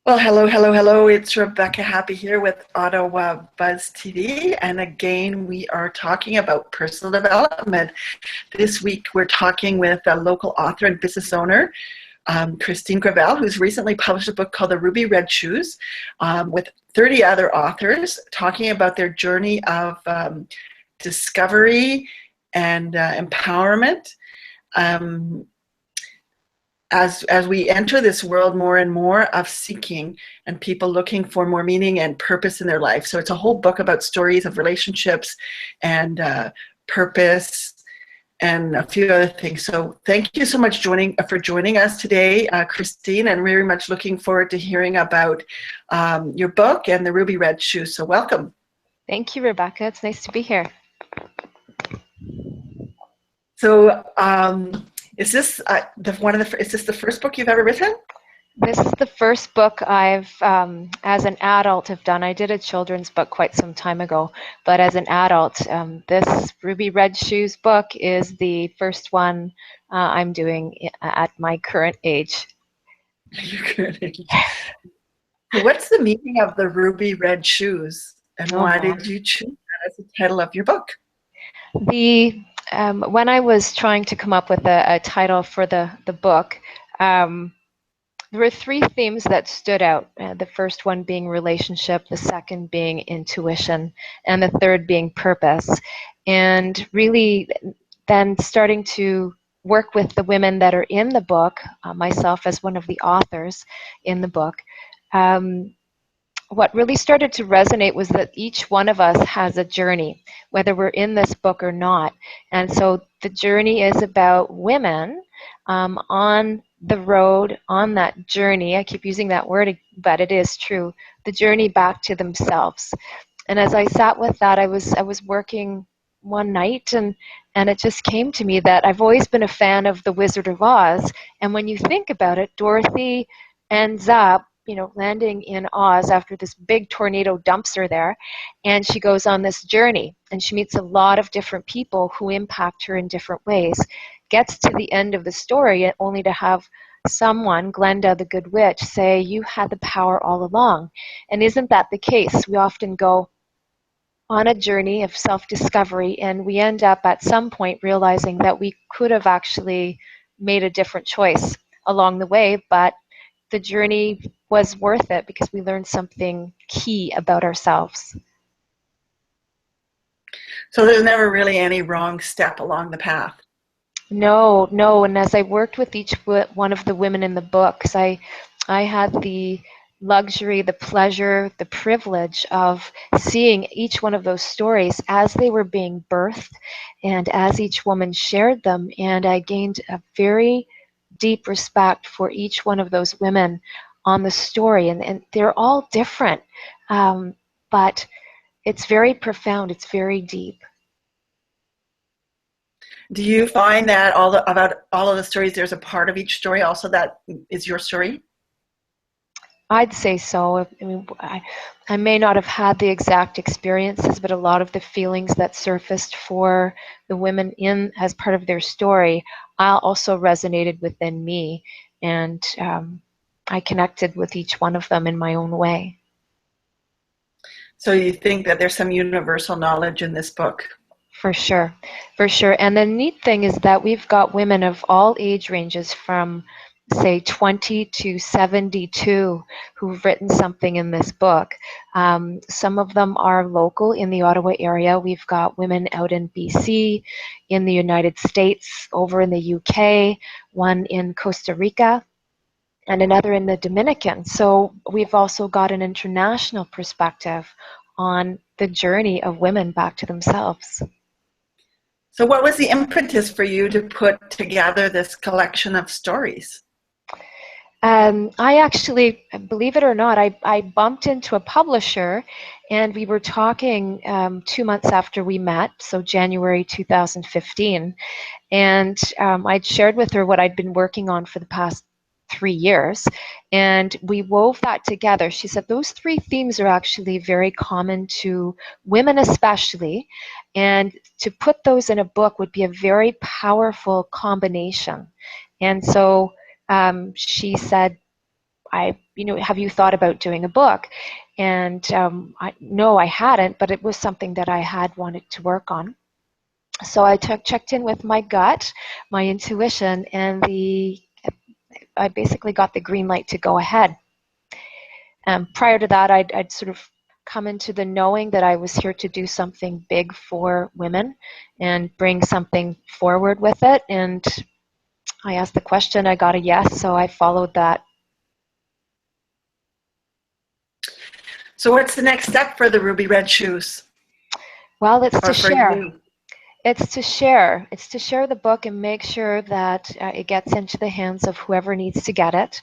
Well, hello, hello, hello. It's Rebecca Happy here with Ottawa BuzzTV. And again, we are talking about personal development. This week, we're talking with a local author and business owner, Kristine Gravelle, who's recently published a book called The Ruby Red Shoes, with 30 other authors talking about their journey of discovery and empowerment. Um, as we enter this world more and more of seeking and people looking for more meaning and purpose in their life. So it's a whole book about stories of relationships and purpose and a few other things. So thank you so much for joining us today, Kristine, and very much looking forward to hearing about your book and the Ruby Red Shoes. So welcome. Thank you, Rebecca. It's nice to be here. So is this is this the first book you've ever written? This is the first book I've, as an adult, have done. I did a children's book quite some time ago, but as an adult, this Ruby Red Shoes book is the first one I'm doing at my current age. Your current age. So what's the meaning of the Ruby Red Shoes, and why did you choose that as the title of your book? When I was trying to come up with a title for the book, there were three themes that stood out. The first one being relationship, the second being intuition, and the third being purpose. And really then starting to work with the women that are in the book, myself as one of the authors in the book, what really started to resonate was that each one of us has a journey, whether we're in this book or not. And so the journey is about women on the road, on that journey. I keep using that word, but it is true. The journey back to themselves. And as I sat with that, I was working one night, and it just came to me that I've always been a fan of The Wizard of Oz. And when you think about it, Dorothy ends up landing in Oz after this big tornado dumps her there, and she goes on this journey, and she meets a lot of different people who impact her in different ways. Gets to the end of the story only to have someone, Glenda the Good Witch, say, "You had the power all along." And isn't that the case? We often go on a journey of self-discovery, and we end up at some point realizing that we could have actually made a different choice along the way, but the journey was worth it because we learned something key about ourselves. So there's never really any wrong step along the path. No. And as I worked with each one of the women in the books, I had the luxury, the pleasure, the privilege of seeing each one of those stories as they were being birthed and as each woman shared them. And I gained a very deep respect for each one of those women on the story, and they're all different, but it's very profound, it's very deep. Do you find that about all of the stories, there's a part of each story also that is your story? I'd say so. I mean, I may not have had the exact experiences, but a lot of the feelings that surfaced for the women in as part of their story also resonated within me, and I connected with each one of them in my own way. So you think that there's some universal knowledge in this book? For sure. And the neat thing is that we've got women of all age ranges from, say, 20 to 72 who've written something in this book. Some of them are local in the Ottawa area. We've got women out in BC, in the United States, over in the UK, one in Costa Rica, and another in the Dominican. So we've also got an international perspective on the journey of women back to themselves. So what was the impetus for you to put together this collection of stories? I actually, believe it or not, I bumped into a publisher, and we were talking 2 months after we met, so January 2015, and I'd shared with her what I'd been working on for the past 3 years, and we wove that together. She said those three themes are actually very common to women especially, and to put those in a book would be a very powerful combination. And so she said, have you thought about doing a book? And no, I hadn't, but it was something that I had wanted to work on. So I checked in with my gut, my intuition, and I basically got the green light to go ahead. Prior to that, I'd sort of come into the knowing that I was here to do something big for women and bring something forward with it. And I asked the question, I got a yes, so I followed that. So what's the next step for the Ruby Red Shoes? Well, it's to share. You? It's to share. It's to share the book and make sure that it gets into the hands of whoever needs to get it.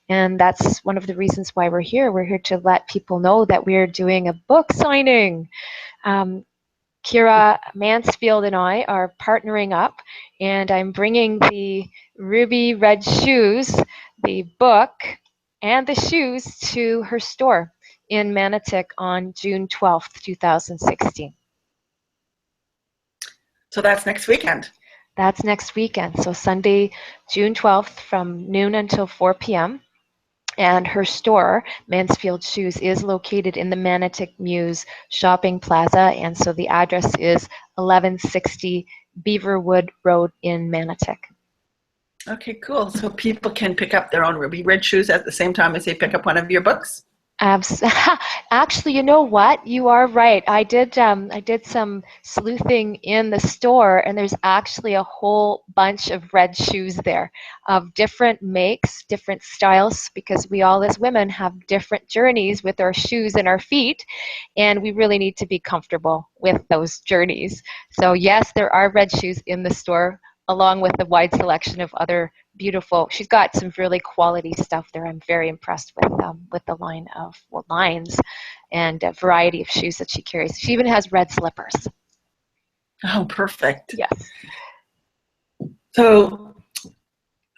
And that's one of the reasons why we're here. We're here to let people know that we're doing a book signing. Kira Mansfield and I are partnering up, and I'm bringing the Ruby Red Shoes, the book, and the shoes to her store in Manotick on June 12th, 2016. So that's next weekend. That's next weekend. So Sunday, June 12th from noon until 4 p.m. And her store, Mansfield Shoes, is located in the Manotick Muse Shopping Plaza. And so the address is 1160 Beaverwood Road in Manotick. Okay, cool. So people can pick up their own Ruby Red Shoes at the same time as they pick up one of your books? Actually, you know what? You are right. I did some sleuthing in the store, and there's actually a whole bunch of red shoes there of different makes, different styles, because we all as women have different journeys with our shoes and our feet, and we really need to be comfortable with those journeys. So yes, there are red shoes in the store, along with a wide selection of other beautiful. She's got some really quality stuff there. I'm very impressed with the lines and a variety of shoes that she carries. She even has red slippers. Oh, perfect. Yes. So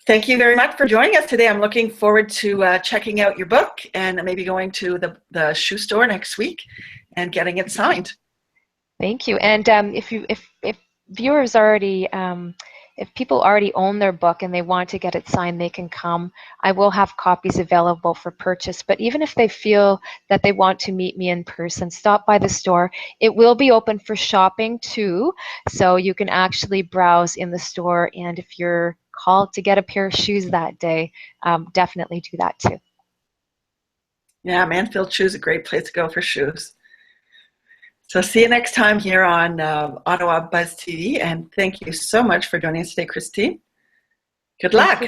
thank you very much for joining us today. I'm looking forward to checking out your book and maybe going to the shoe store next week and getting it signed. Thank you. And if viewers already if people already own their book and they want to get it signed, they can come. I will have copies available for purchase, but even if they feel that they want to meet me in person, stop by the store. It will be open for shopping too, so you can actually browse in the store, and if you're called to get a pair of shoes that day, definitely do that too. Yeah, Mansfield Shoes is a great place to go for shoes. So see you next time here on Ottawa BuzzTV, and thank you so much for joining us today, Kristine. Good luck.